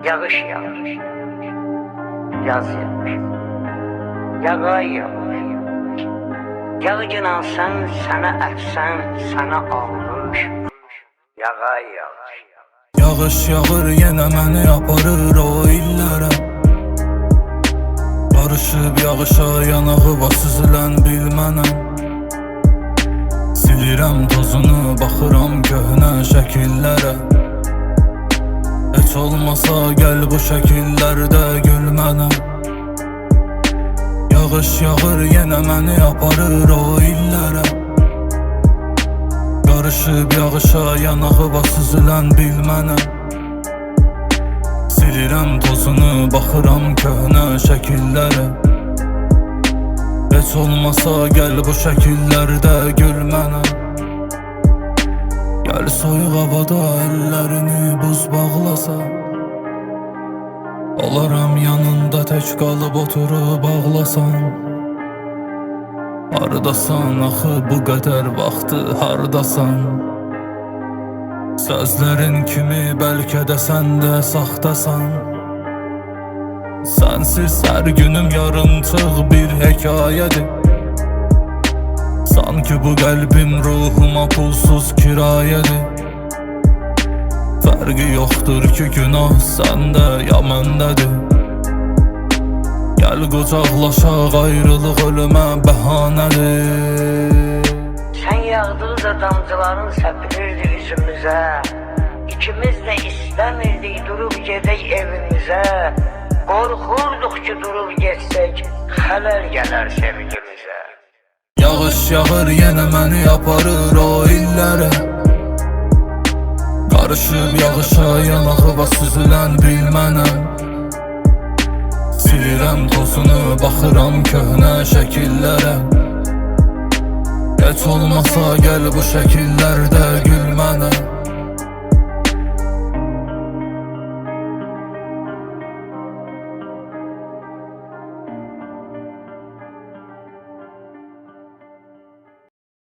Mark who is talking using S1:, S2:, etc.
S1: Yağış yağır, yaz yağır, yağay yağır. Yağcınan sen, sana əfsən, sana ağır, yağay yağır.
S2: Yağış yağır, yenə məni aparır o illərə. Barışıb yağışa yanağıva süzülən bilmənəm. Silirəm tozunu, baxıram köhnə şəkillərə. Heç olmasa gəl bu şəkillərdə gülmənəm. Yağış yağır, yenə məni aparır o illərə. Qarışıb yağışa yanağıva süzülən bilmənəm. Silirəm tozunu, baxıram köhnə şəkillərə. Heç olmasa gəl bu şəkillərdə gülmənəm. Gəl soyuq havada əllərini buz bağlasa. Olaram yanında tək qalıb oturub ağlasan. Hardasan axı bu qədər vaxtı hardasan? Sözlərin kimi bəlkə də sən də saxtasan. Sənsiz hər günüm yarımçıq bir hekayədir. Sanki bu qəlbim ruhuma pulsuz kirayədir. Fərqi yoxdur ki günah səndə ya məndədir. Gəl qucaqlaşaq, ayrılıq ölümə bəhanədir.
S1: Sən yağdıqca damcıların səpilirdi üzümüzə. İkimiz də istəmirdik durub gedək evimizə. Qorxurduq ki durub getsək, xələl gələr sevgimizə.
S2: Yağış yağır, yenə məni aparır o illərə. Qarışıb yağışa yanağıva süzülən bilmənəm. Silirəm tozunu, baxıram köhnə şəkillərə. Heç olmasa gəl bu şəkillərdə